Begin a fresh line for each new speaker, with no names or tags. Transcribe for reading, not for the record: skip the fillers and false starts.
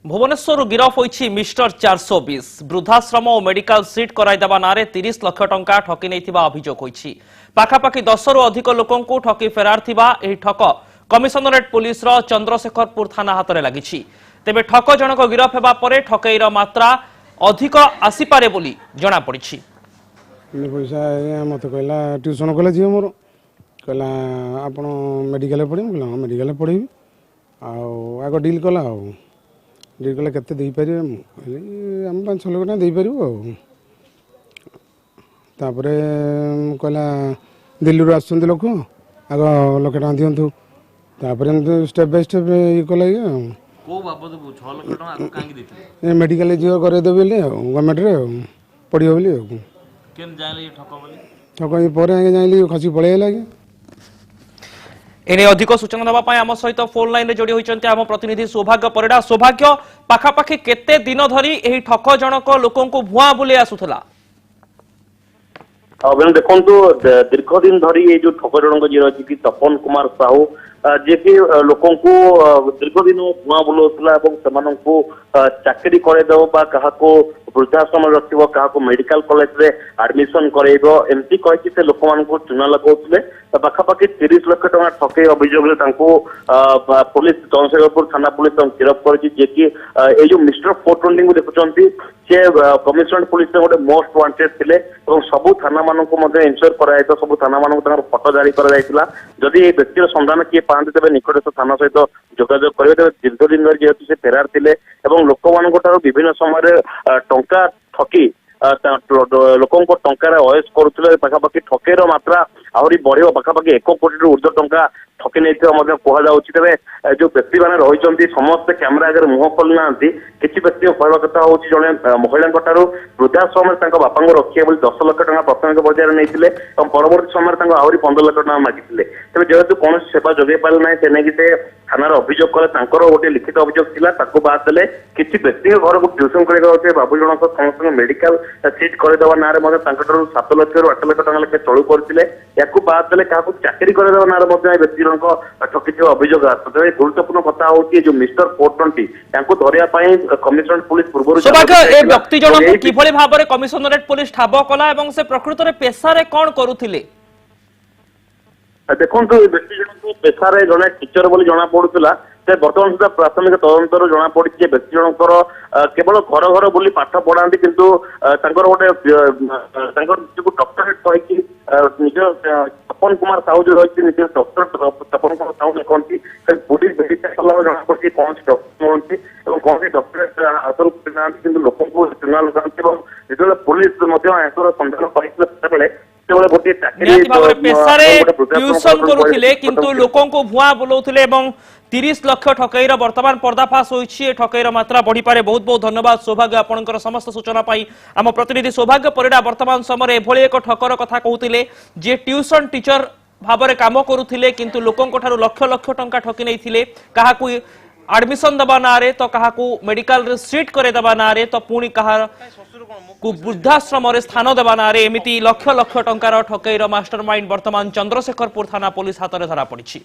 Bhubaneswar गिरफ होईछि mister 420 वृद्धाश्रम और medical seat कराइदेवा नारे 30 लाख टंका ठकी नैथिबा अभियोग होईछि। पाखापाखि 10 रु अधिक लोकंकु ठकी फेरार थिबा एही ठक कमिशनरेट पुलिस रो चंद्रशेखरपुर थाना हातरे लागिछि। तेबे ठक जनक गिरफ हेबा परे ठकईर मात्रा अधिक आसीपारे बोली जणा पड़िछि।
पैसा मत कहला ट्यूशन कला झील मोर कहला आपण मेडिकल पढ़ी कहला मेडिकल पढ़ी आग डिल कला डिल कला केते दे पारे आम 5-6 लाख दे पारू तापरे कहला दिल्ली रू आसुंत लोक आग लाख टका दिंतु तापरे स्टेप बाय स्टेप ये कला मेडिकल झील करदे गवर्नमेंट रे पढ़ियो बोली ठक जाइली खसी पलैला
एने अधिक सूचना देवा पाई आम सहित फोन लाइन रे जोड़ी होइचंती आम प्रतिनिधि सौभाग्य परिडा। सौभाग्य पाखापाखि केते दिन धरी एही ठक जनक लोकंकु भुआ बुले आसुथला?
देखु दीर्घ दिन धरी ये जो ठक जनक जी रही कि तपन कुमार साहू जे कि लोकों को दीर्घ दिन भुआ बुलाऊला चाकरी करदेव क्या वृद्धाश्रम रखिब क्या मेडिकल कॉलेज रे एडमिशन करइब एमती कहि से लोक मानकु चुना लगाउतले पाखापाखि 30 लाख टका ठके अभियोग पुलिस चंद्रशेखरपुर थाना पुलिस गिरफ कर जो मिस्टर 420 देखुंत से कमिशनरेट पुलिस गोटे मोस्ट वांटेड थे सबू थाना मानक इनश्योर कराई सब थाना मानक फटो जारी जदि ये व्यक्तिर सन्धान किए पाते तेज निकटस्थ थाना सहित जोगाजोग करेंगे तेज दीर्घ दिन धरी जेहेतु से फेरार थे लोक मान विभिन्न समय टंका ठकी लोक टंकार अयस करुले पाखापाखि ठकेर मात्रा आहरी बढ़ पाखापाखि 1 कोटी रु ऊर्ध्व टंका ठकी नहीं कहुच्छी तेज जो व्यक्ति मैंने रही समस्ते कैमेरा आगे मुह खोली ना किसी व्यक्ति कहवा कथा हूँ जड़े महिला वृद्धाश्रम बापा रखिए 10 लाख टका प्राथमिक पर्यायर नहीं परवर्त समय आहरी 15 लाख टका मागिले तेज जेहेतु कौन सेवा जोगे पारे ना से नहीं से थाना अभियोग कले गोटे लिखित अभियोग था बाद देले किसी व्यक्ति घर को ट्यूशन कर बाबू जनक समस्त मेडिकल सीट करदेवा ना 7 लाख रु 8 लाख टका लेखे चलू करते या बाद देले क्या चाकरी करदेवा ना व्यक्ति ठकी अभियोग आसते गुरुत्वपूर्ण कथा हूँ जो मिस्टर 420 धरिया कमिशनरेट पुलिस पूर्व
व्यक्ति जनक किभली भाबरे कमिशनरेट पुलिस ठाब कला एवं से प्रकृत रे पेशारे कोन करूथिले?
देखो व्यक्ति जनक पेशारे जड़े टीचर बोली जना पड़ूला से बर्तमान सुधा प्राथमिक तदंतर जना पड़ी व्यक्ति जनकर केवल घर घर बोली पाठ पढ़ाती किंतु गोटे डॉक्टरेट कही निज तपन कुमार साहू जो रही निज डॉक्टर तपन कुमार साहू लिखती पुलिस भेरीफाई कला जना पड़ी कौन से डॉक्टर मिलती कौन से डॉक्टरेट हाथ ना कि लोक चुना लगाती जो पुलिस सन्धान कर
ट्यूशन करुथिले किंतु लोकों को भुआ बुलाउथिले एवं 30 लाख ठकईर वर्तमान पर्दाफाश होईछि। ठकईर मात्रा बढ़ी पारे। बहुत बहुत धन्यवाद सौभाग्य आपनकर समस्त सूचना पाई आम प्रतिनिधि सौभाग्य परिडा वर्तमान समय एभली एक ठकर कथा कहूतिले जे ट्यूशन टीचर भाबरे काम करुथिले किंतु लोकों ठारू लक्ष लक्ष टंका ठकी नैथिले काहाकू एडमिशन दबा नारे तो काहाकू मेडिकल रे सीट करे दबा नारे तो पुणी कहा वृद्धाश्रम रे स्थान देवा नारे एमिति लक्ष लक्ष टंकार ठकईर मास्टरमाइंड वर्तमान चंद्रशेखरपुर थाना पुलिस हाथ में धरा पड़ी।